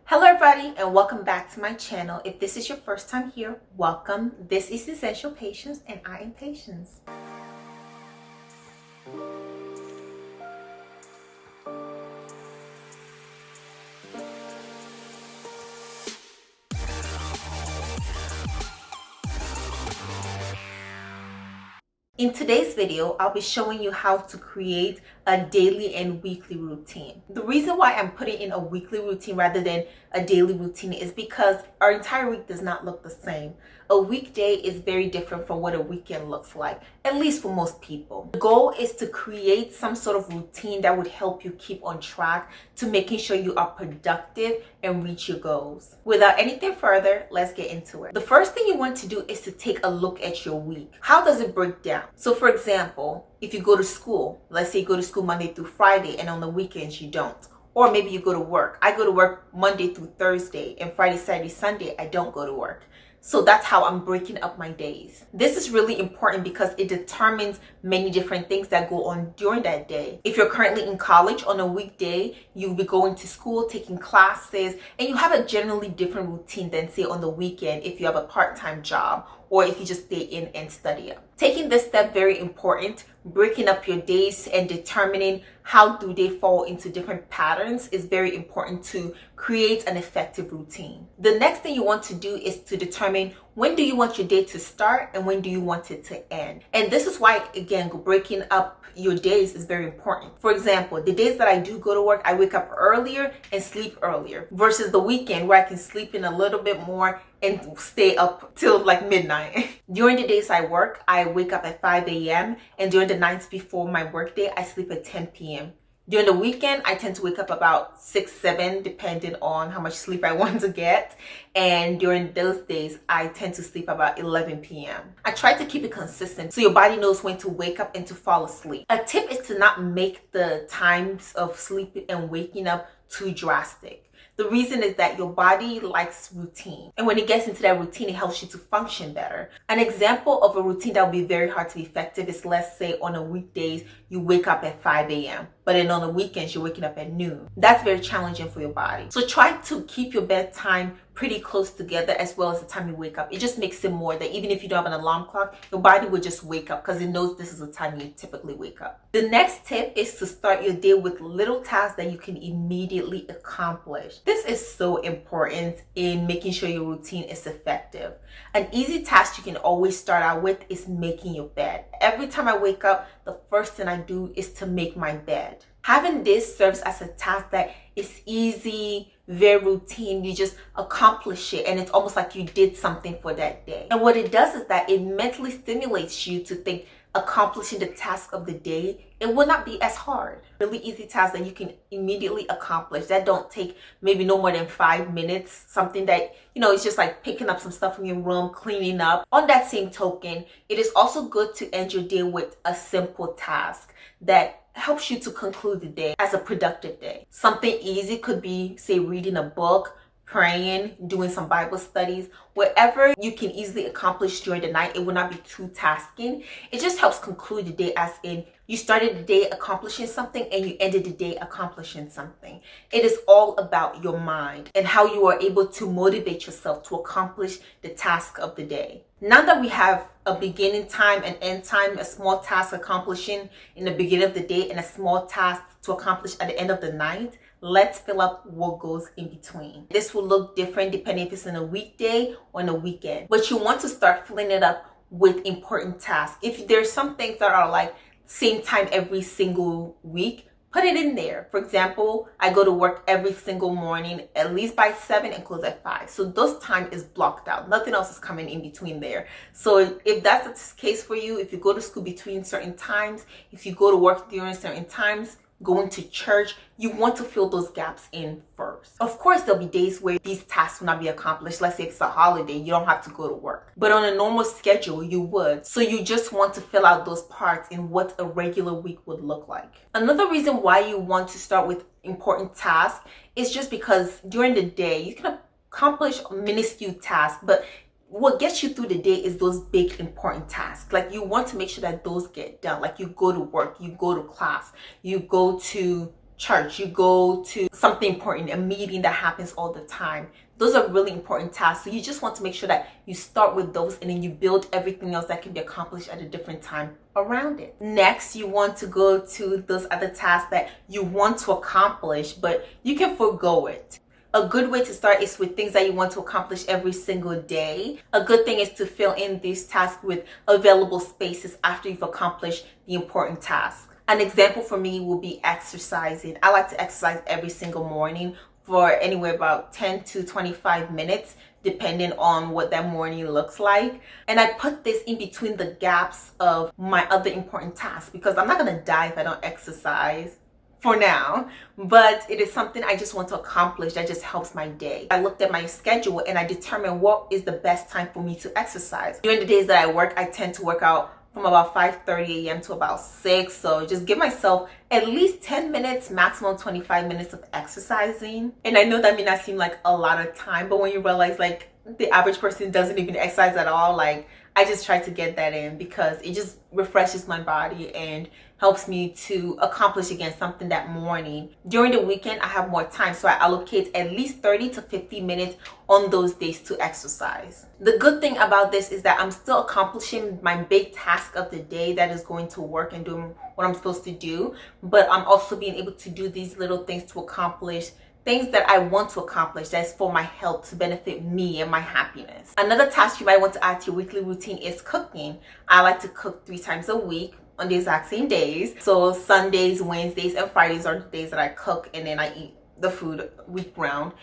Hello everybody and welcome back to my channel. If this is your first time here, welcome. This is Essential Patience and I am Patience. In today's video, I'll be showing you how to create a daily and weekly routine. The reason why I'm putting in a weekly routine rather than a daily routine is because our entire week does not look the same. A weekday is very different from what a weekend looks like, at least for most people. The goal is to create some sort of routine that would help you keep on track to making sure you are productive and reach your goals. Without anything further, let's get into it. The first thing you want to do is to take a look at your week. How does it break down? So for example, if you go to school, let's say you go to school Monday through Friday and on the weekends you don't. Or maybe you go to work. I go to work Monday through Thursday and Friday, Saturday, Sunday, I don't go to work. So that's how I'm breaking up my days. This is really important because it determines many different things that go on during that day. If you're currently in college, on a weekday, you'll be going to school, taking classes, and you have a generally different routine than say on the weekend if you have a part-time job or if you just stay in and study up. Taking this step, very important, breaking up your days and determining how do they fall into different patterns is very important to create an effective routine. The next thing you want to do is to determine when do you want your day to start and when do you want it to end. And this is why, again, breaking up your days is very important. For example, the days that I do go to work, I wake up earlier and sleep earlier versus the weekend where I can sleep in a little bit more and stay up till like midnight. During the days I work, I wake up at 5 a.m. and during the nights before my work day, I sleep at 10 p.m. During the weekend, I tend to wake up about 6, 7, depending on how much sleep I want to get. And during those days, I tend to sleep about 11 p.m. I try to keep it consistent so your body knows when to wake up and to fall asleep. A tip is to not make the times of sleeping and waking up too drastic. The reason is that your body likes routine. And when it gets into that routine, it helps you to function better. An example of a routine that would be very hard to be effective is, let's say on a weekdays, you wake up at 5 a.m. But then on the weekends, you're waking up at noon. That's very challenging for your body. So try to keep your bedtime pretty close together as well as the time you wake up. It just makes it more that even if you don't have an alarm clock, your body will just wake up because it knows this is the time you typically wake up. The next tip is to start your day with little tasks that you can immediately accomplish. This is so important in making sure your routine is effective. An easy task you can always start out with is making your bed. Every time I wake up, the first thing I do is to make my bed. Having this serves as a task that is easy, very routine. You just accomplish it and it's almost like you did something for that day. And what it does is that it mentally stimulates you to think accomplishing the task of the day, it will not be as hard. Really easy tasks that you can immediately accomplish that don't take maybe no more than 5 minutes. Something that, it's just like picking up some stuff from your room, cleaning up. On that same token, it is also good to end your day with a simple task that helps you to conclude the day as a productive day. Something easy could be, say, reading a book, praying, doing some Bible studies, whatever you can easily accomplish during the night. It will not be too tasking. It just helps conclude the day as in you started the day accomplishing something and you ended the day accomplishing something. It is all about your mind and how you are able to motivate yourself to accomplish the task of the day. Now that we have a beginning time and end time, a small task accomplishing in the beginning of the day and a small task to accomplish at the end of the night, let's fill up what goes in between. This will look different depending if it's in a weekday or in a weekend. But you want to start filling it up with important tasks. If there's some things that are like same time every single week, put it in there. For example, I go to work every single morning, at least by 7 and close at 5. So those time is blocked out. Nothing else is coming in between there. So if that's the case for you, if you go to school between certain times, if you go to work during certain times, going to church, you want to fill those gaps in first. Of course, there'll be days where these tasks will not be accomplished. Let's say it's a holiday, you don't have to go to work. But on a normal schedule, you would. So you just want to fill out those parts in what a regular week would look like. Another reason why you want to start with important tasks is just because during the day, you can accomplish minuscule tasks, but what gets you through the day is those big important tasks. Like you want to make sure that those get done. Like you go to work, you go to class, you go to church, you go to something important, a meeting that happens all the time. Those are really important tasks. So you just want to make sure that you start with those and then you build everything else that can be accomplished at a different time around it. Next, you want to go to those other tasks that you want to accomplish, but you can forego it. A good way to start is with things that you want to accomplish every single day. A good thing is to fill in these tasks with available spaces after you've accomplished the important task. An example for me will be exercising. I like to exercise every single morning for anywhere about 10 to 25 minutes, depending on what that morning looks like. And I put this in between the gaps of my other important tasks because I'm not gonna die if I don't exercise for now, but it is something I just want to accomplish that just helps my day. I looked at my schedule and I determined what is the best time for me to exercise. During the days that I work, I tend to work out from about 5:30 a.m. to about 6. So just give myself at least 10 minutes, maximum 25 minutes of exercising. And I know that may not seem like a lot of time, but when you realize like the average person doesn't even exercise at all, like I just try to get that in because it just refreshes my body and helps me to accomplish again something that morning. During the weekend, I have more time, so I allocate at least 30 to 50 minutes on those days to exercise. The good thing about this is that I'm still accomplishing my big task of the day that is going to work and doing what I'm supposed to do, but I'm also being able to do these little things to accomplish things that I want to accomplish that's for my health, to benefit me and my happiness. Another task you might want to add to your weekly routine is cooking. I like to cook 3 times a week on the exact same days. So Sundays, Wednesdays, and Fridays are the days that I cook, and then I eat the food week round.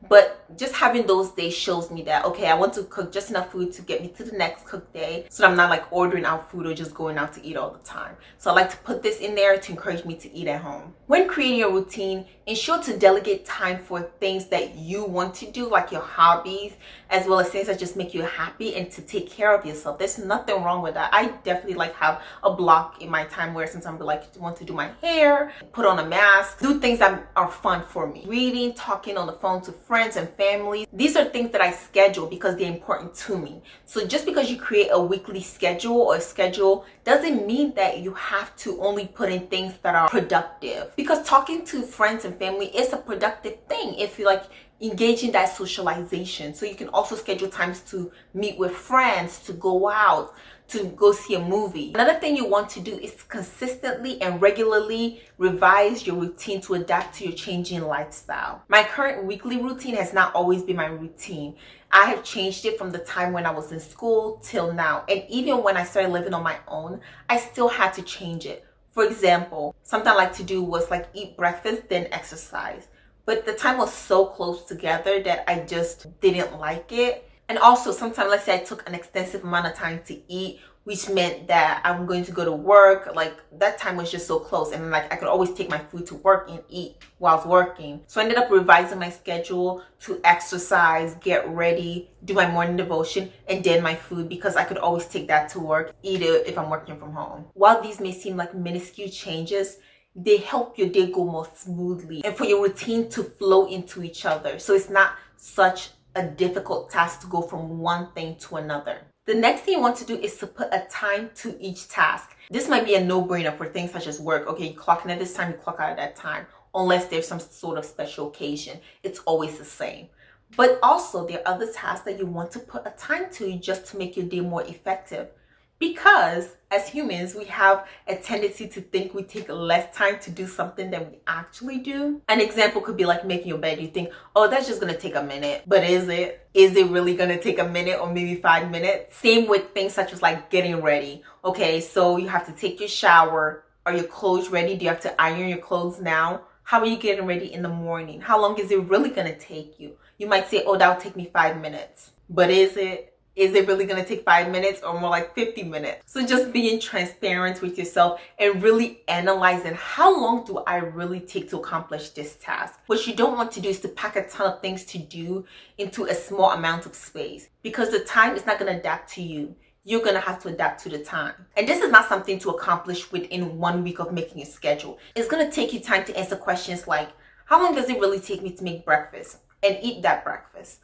But just having those days shows me that, okay, I want to cook just enough food to get me to the next cook day, so I'm not like ordering out food or just going out to eat all the time. So I like to put this in there to encourage me to eat at home. When creating your routine, ensure to delegate time for things that you want to do, like your hobbies, as well as things that just make you happy, and to take care of yourself. There's nothing wrong with that. I definitely like have a block in my time where sometimes I like want to do my hair, put on a mask, do things that are fun for me. Reading, talking on the phone to friends and family. These are things that I schedule because they're important to me. So just because you create a weekly schedule or schedule doesn't mean that you have to only put in things that are productive, because talking to friends and family is a productive thing if you like engage in that socialization. So you can also schedule times to meet with friends, to go out, to go see a movie. Another thing you want to do is consistently and regularly revise your routine to adapt to your changing lifestyle. My current weekly routine has not always been my routine. I have changed it from the time when I was in school till now. And even when I started living on my own, I still had to change it. For example, something I like to do was like eat breakfast, then exercise. But the time was so close together that I just didn't like it. And also sometimes, let's say I took an extensive amount of time to eat, which meant that I'm going to go to work. Like that time was just so close, and like I could always take my food to work and eat while I was working. So I ended up revising my schedule to exercise, get ready, do my morning devotion, and then my food, because I could always take that to work, eat it if I'm working from home. While these may seem like minuscule changes, they help your day go more smoothly and for your routine to flow into each other. So it's not such a difficult task to go from one thing to another. The next thing you want to do is to put a time to each task. This might be a no-brainer for things such as work. Okay, you clock in at this time, you clock out at that time, unless there's some sort of special occasion. It's always the same. But also there are other tasks that you want to put a time to just to make your day more effective. Because as humans, we have a tendency to think we take less time to do something than we actually do. An example could be like making your bed. You think, oh, that's just gonna take a minute. But is it? Is it really gonna take a minute or maybe 5 minutes? Same with things such as like getting ready. Okay, so you have to take your shower. Are your clothes ready? Do you have to iron your clothes now? How are you getting ready in the morning? How long is it really gonna take you? You might say, oh, that'll take me 5 minutes. But is it? Is it really going to take 5 minutes or more like 50 minutes? So just being transparent with yourself and really analyzing, how long do I really take to accomplish this task? What you don't want to do is to pack a ton of things to do into a small amount of space, because the time is not going to adapt to you. You're going to have to adapt to the time. And this is not something to accomplish within 1 week of making a schedule. It's going to take you time to answer questions like, how long does it really take me to make breakfast and eat that breakfast?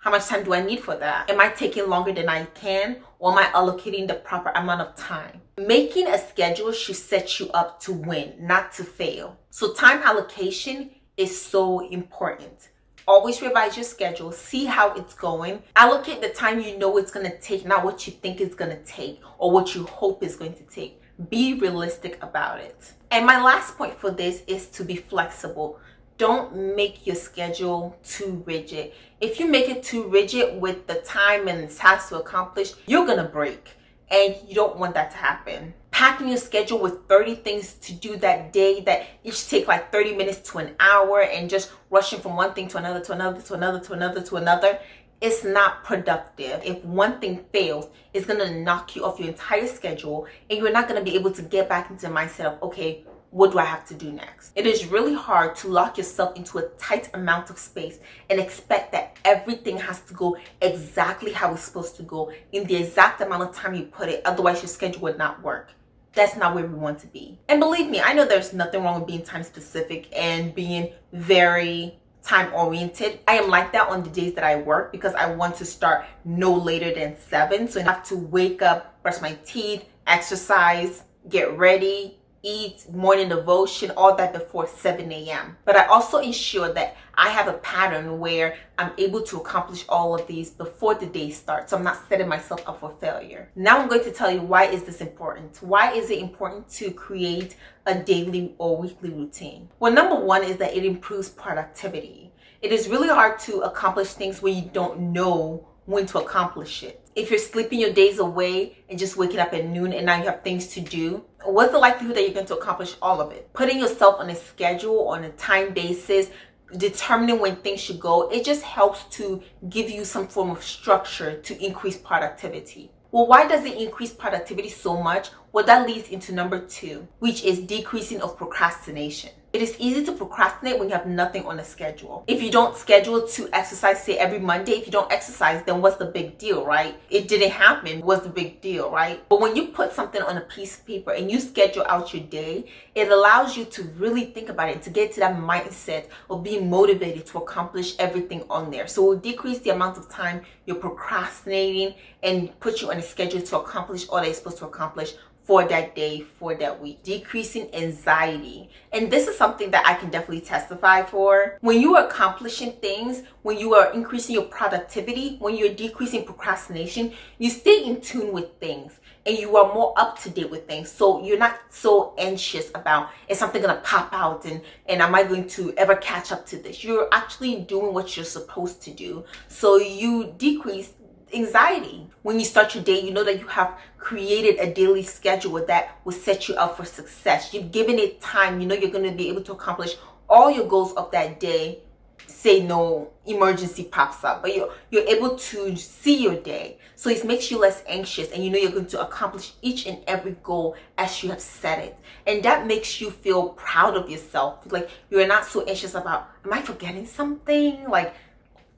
How much time do I need for that? Am I taking longer than I can, or am I allocating the proper amount of time? Making a schedule should set you up to win, not to fail. So time allocation is so important. Always revise your schedule, see how it's going, allocate the time you know it's going to take, not what you think it's going to take or what you hope is going to take. Be realistic about it. And my last point for this is to be flexible. Don't make your schedule too rigid. If you make it too rigid with the time and tasks to accomplish, you're going to break, and you don't want that to happen. Packing your schedule with 30 things to do that day that each take like 30 minutes to an hour, and just rushing from one thing to another, to another, to another, to another, to another, it's not productive. If one thing fails, it's going to knock you off your entire schedule, and you're not going to be able to get back into the mindset of, okay, what do I have to do next? It is really hard to lock yourself into a tight amount of space and expect that everything has to go exactly how it's supposed to go in the exact amount of time you put it. Otherwise, your schedule would not work. That's not where we want to be. And believe me, I know there's nothing wrong with being time specific and being very time oriented. I am like that on the days that I work because I want to start no later than 7. So I have to wake up, brush my teeth, exercise, get ready, eat, morning devotion, all that before 7 a.m. But I also ensure that I have a pattern where I'm able to accomplish all of these before the day starts, so I'm not setting myself up for failure. Now I'm going to tell you, why is this important? Why is it important to create a daily or weekly routine? Well, number one is that it improves productivity. It is really hard to accomplish things when you don't know when to accomplish it. If you're sleeping your days away and just waking up at noon and now you have things to do, what's the likelihood that you're going to accomplish all of it? Putting yourself on a schedule, on a time basis, determining when things should go, it just helps to give you some form of structure to increase productivity. Well, why does it increase productivity so much? Well, that leads into number 2, which is decreasing of procrastination. It is easy to procrastinate when you have nothing on a schedule. If you don't schedule to exercise, say every Monday, if you don't exercise, then what's the big deal, right? It didn't happen. What's the big deal, right? But when you put something on a piece of paper and you schedule out your day, it allows you to really think about it, to get to that mindset of being motivated to accomplish everything on there. So it will decrease the amount of time you're procrastinating and put you on a schedule to accomplish all that you're supposed to accomplish for that day, for that week. Decreasing anxiety. And this is something that I can definitely testify for. When you are accomplishing things, when you are increasing your productivity, when you're decreasing procrastination, you stay in tune with things and you are more up to date with things. So you're not so anxious about, is something gonna pop out and am I going to ever catch up to this? You're actually doing what you're supposed to do. So you decrease anxiety. When you start your day, you know that you have created a daily schedule that will set you up for success. You've given it time. You know you're going to be able to accomplish all your goals of that day. Say no emergency pops up, but you're able to see your day. So it makes you less anxious, and you know you're going to accomplish each and every goal as you have set it. And that makes you feel proud of yourself. Like you're not so anxious about, am I forgetting something? Like,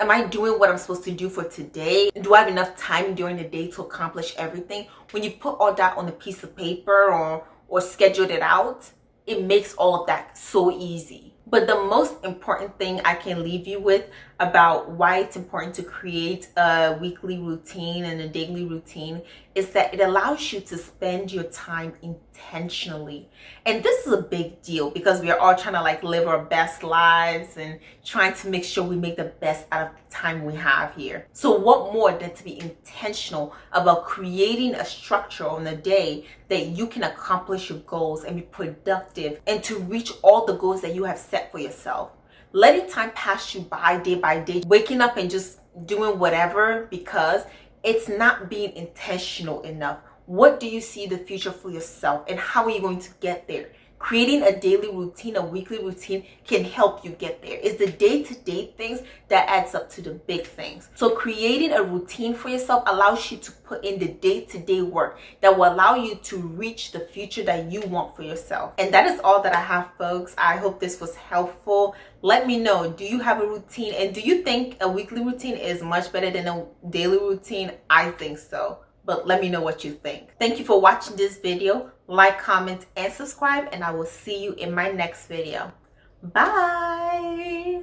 am I doing what I'm supposed to do for today? Do I have enough time during the day to accomplish everything? When you put all that on a piece of paper or scheduled it out, it makes all of that so easy. But the most important thing I can leave you with about why it's important to create a weekly routine and a daily routine is that it allows you to spend your time intentionally. And this is a big deal because we are all trying to like live our best lives and trying to make sure we make the best out of the time we have here. So what more than to be intentional about creating a structure on the day that you can accomplish your goals and be productive and to reach all the goals that you have set for yourself. Letting time pass you by day, waking up and just doing whatever because it's not being intentional enough. What do you see the future for yourself, and how are you going to get there? Creating a daily routine, a weekly routine can help you get there. It's the day-to-day things that adds up to the big things. So creating a routine for yourself allows you to put in the day-to-day work that will allow you to reach the future that you want for yourself. And that is all that I have, folks. I hope this was helpful. Let me know, do you have a routine? And do you think a weekly routine is much better than a daily routine? I think so. But let me know what you think. Thank you for watching this video. Like, comment, and subscribe, and I will see you in my next video. Bye.